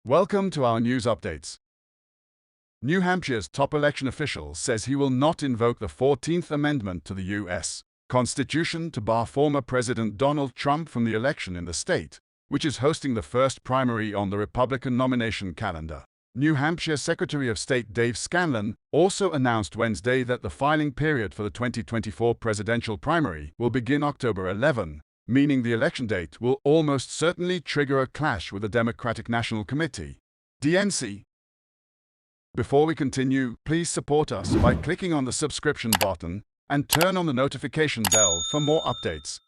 Welcome to our news updates. New Hampshire's top election official says he will not invoke the 14th Amendment to the U.S. Constitution to bar former President Donald Trump from the election in the state, which is hosting the first primary on the Republican nomination calendar. New Hampshire Secretary of State Dave Scanlon also announced Wednesday that the filing period for the 2024 presidential primary will begin October 11, meaning the election date will almost certainly trigger a clash with the Democratic National Committee, DNC. Before we continue, please support us by clicking on the subscription button and turn on the notification bell for more updates.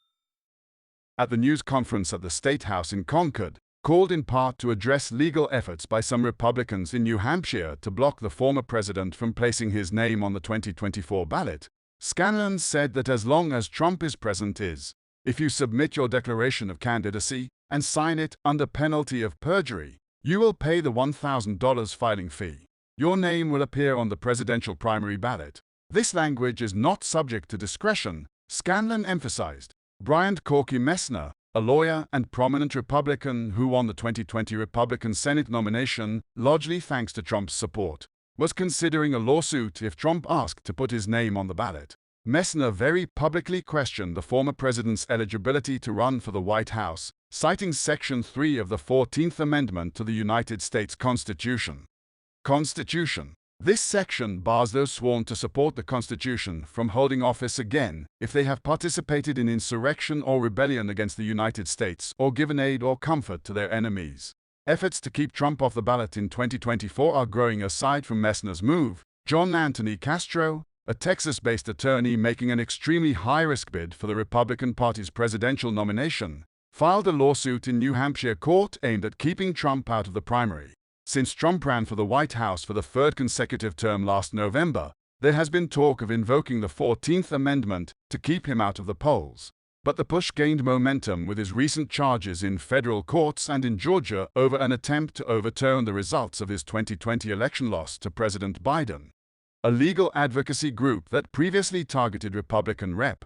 At the news conference at the State House in Concord, called in part to address legal efforts by some Republicans in New Hampshire to block the former president from placing his name on the 2024 ballot, Scanlon said that as long as Trump is present if you submit your declaration of candidacy and sign it under penalty of perjury, you will pay the $1,000 filing fee. Your name will appear on the presidential primary ballot. This language is not subject to discretion, Scanlon emphasized. Bryant Corky Messner, a lawyer and prominent Republican who won the 2020 Republican Senate nomination, largely thanks to Trump's support, was considering a lawsuit if Trump asked to put his name on the ballot. Messner very publicly questioned the former president's eligibility to run for the White House, citing Section 3 of the 14th Amendment to the United States Constitution. This section bars those sworn to support the Constitution from holding office again if they have participated in insurrection or rebellion against the United States or given aid or comfort to their enemies. Efforts to keep Trump off the ballot in 2024 are growing. Aside from Messner's move, John Anthony Castro, a Texas-based attorney making an extremely high-risk bid for the Republican Party's presidential nomination, filed a lawsuit in New Hampshire court aimed at keeping Trump out of the primary. Since Trump ran for the White House for the third consecutive term last November, there has been talk of invoking the 14th Amendment to keep him out of the polls. But the push gained momentum with his recent charges in federal courts and in Georgia over an attempt to overturn the results of his 2020 election loss to President Biden. A legal advocacy group that previously targeted Republican Rep.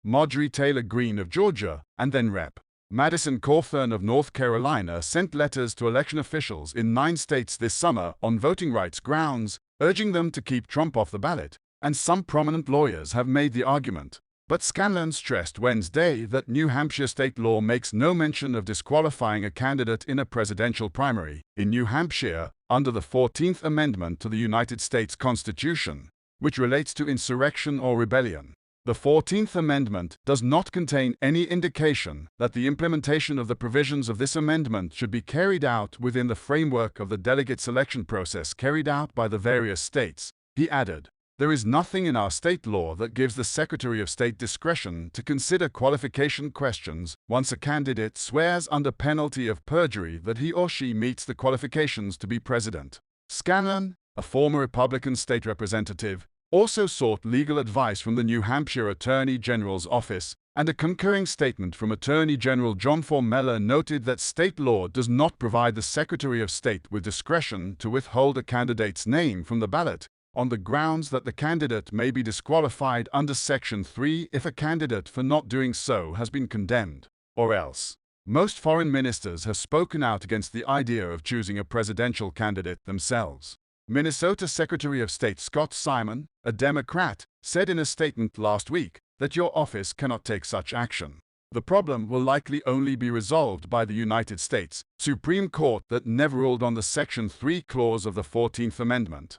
Marjorie Taylor Greene of Georgia and then Rep. Madison Cawthorn of North Carolina sent letters to election officials in 9 states this summer on voting rights grounds, urging them to keep Trump off the ballot, and some prominent lawyers have made the argument. But Scanlon stressed Wednesday that New Hampshire state law makes no mention of disqualifying a candidate in a presidential primary in New Hampshire under the 14th Amendment to the United States Constitution, which relates to insurrection or rebellion. The 14th Amendment does not contain any indication that the implementation of the provisions of this amendment should be carried out within the framework of the delegate selection process carried out by the various states, he added. There is nothing in our state law that gives the Secretary of State discretion to consider qualification questions once a candidate swears under penalty of perjury that he or she meets the qualifications to be president. Scanlon, a former Republican state representative, also sought legal advice from the New Hampshire Attorney General's office, and a concurring statement from Attorney General John Formella noted that state law does not provide the Secretary of State with discretion to withhold a candidate's name from the ballot, on the grounds that the candidate may be disqualified under Section 3 if a candidate for not doing so has been condemned, or else. Most foreign ministers have spoken out against the idea of choosing a presidential candidate themselves. Minnesota Secretary of State Scott Simon, a Democrat, said in a statement last week that your office cannot take such action. The problem will likely only be resolved by the United States Supreme Court that never ruled on the Section 3 clause of the 14th Amendment.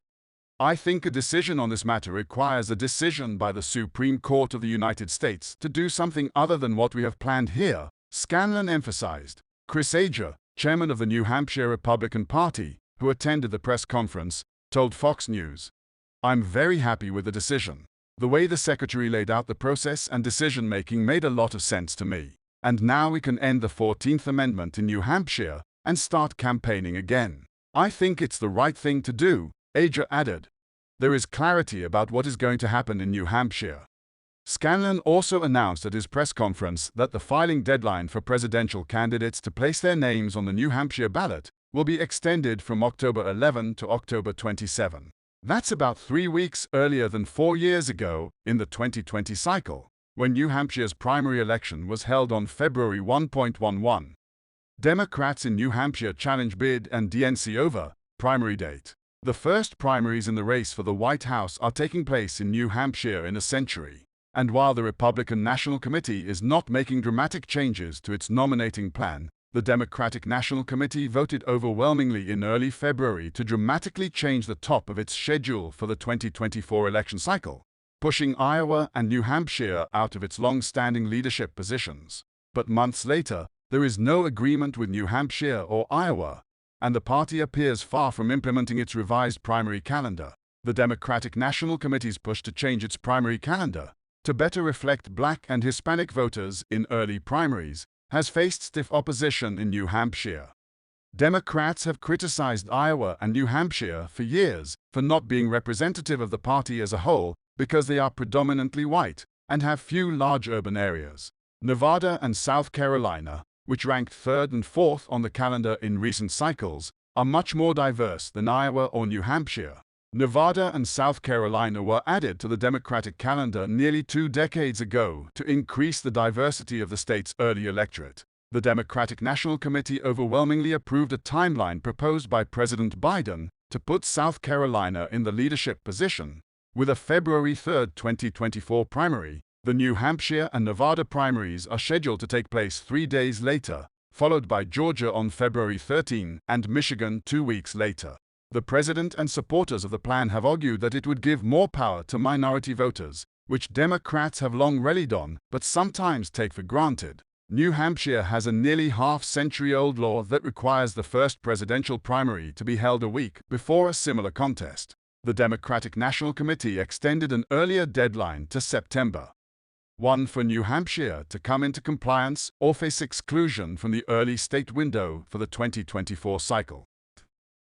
I think a decision on this matter requires a decision by the Supreme Court of the United States to do something other than what we have planned here, Scanlon emphasized. Chris Ager, chairman of the New Hampshire Republican Party, who attended the press conference, told Fox News, "I'm very happy with the decision. The way the secretary laid out the process and decision-making made a lot of sense to me. And now we can end the 14th Amendment in New Hampshire and start campaigning again. I think it's the right thing to do," Ager added. There is clarity about what is going to happen in New Hampshire. Scanlon also announced at his press conference that the filing deadline for presidential candidates to place their names on the New Hampshire ballot will be extended from October 11 to October 27. That's about 3 weeks earlier than 4 years ago in the 2020 cycle, when New Hampshire's primary election was held on February 1.11. Democrats in New Hampshire challenge bid and DNC over primary date. The first primaries in the race for the White House are taking place in New Hampshire in a century. And while the Republican National Committee is not making dramatic changes to its nominating plan, the Democratic National Committee voted overwhelmingly in early February to dramatically change the top of its schedule for the 2024 election cycle, pushing Iowa and New Hampshire out of its long-standing leadership positions. But months later, there is no agreement with New Hampshire or Iowa, and the party appears far from implementing its revised primary calendar. The Democratic National Committee's push to change its primary calendar to better reflect Black and Hispanic voters in early primaries has faced stiff opposition in New Hampshire. Democrats have criticized Iowa and New Hampshire for years for not being representative of the party as a whole because they are predominantly white and have few large urban areas. Nevada and South Carolina, which ranked third and fourth on the calendar in recent cycles, are much more diverse than Iowa or New Hampshire. Nevada and South Carolina were added to the Democratic calendar nearly 2 decades ago to increase the diversity of the state's early electorate. The Democratic National Committee overwhelmingly approved a timeline proposed by President Biden to put South Carolina in the leadership position, with a February 3, 2024 primary. The New Hampshire and Nevada primaries are scheduled to take place 3 days later, followed by Georgia on February 13 and Michigan 2 weeks later. The president and supporters of the plan have argued that it would give more power to minority voters, which Democrats have long rallied on but sometimes take for granted. New Hampshire has a nearly half-century-old law that requires the first presidential primary to be held a week before a similar contest. The Democratic National Committee extended an earlier deadline to September 1 for New Hampshire to come into compliance or face exclusion from the early state window for the 2024 cycle.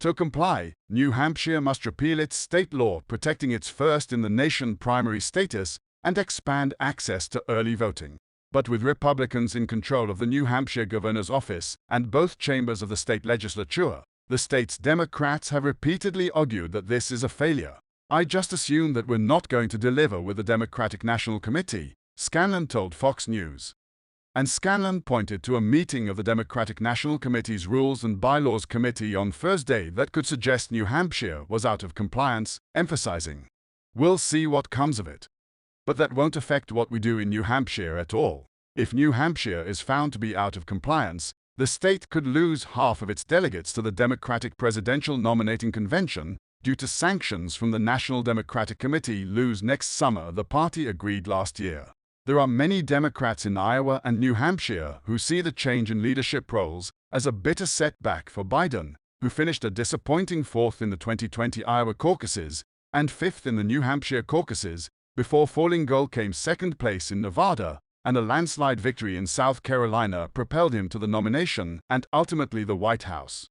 To comply, New Hampshire must repeal its state law protecting its first-in-the-nation primary status and expand access to early voting. But with Republicans in control of the New Hampshire governor's office and both chambers of the state legislature, the state's Democrats have repeatedly argued that this is a failure. "I just assumed that we're not going to deliver with the Democratic National Committee," Scanlon told Fox News. And Scanlon pointed to a meeting of the Democratic National Committee's Rules and Bylaws Committee on Thursday that could suggest New Hampshire was out of compliance, emphasizing, "We'll see what comes of it. But that won't affect what we do in New Hampshire at all. If New Hampshire is found to be out of compliance, the state could lose half of its delegates to the Democratic Presidential Nominating Convention due to sanctions from the National Democratic Committee lose next summer," the party agreed last year. There are many Democrats in Iowa and New Hampshire who see the change in leadership roles as a bitter setback for Biden, who finished a disappointing 4th in the 2020 Iowa caucuses and 5th in the New Hampshire caucuses, before falling goal came 2nd place in Nevada, and a landslide victory in South Carolina propelled him to the nomination and ultimately the White House.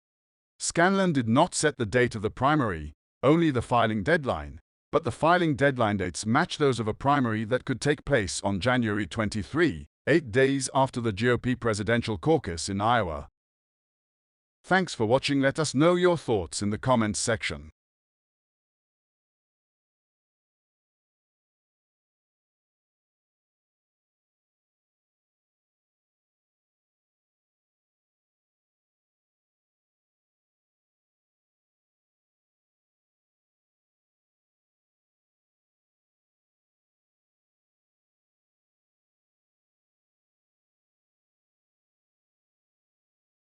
Scanlon did not set the date of the primary, only the filing deadline. But the filing deadline dates match those of a primary that could take place on January 23, 8 days after the GOP presidential caucus in Iowa. Thanks for watching. Let us know your thoughts in the comments section.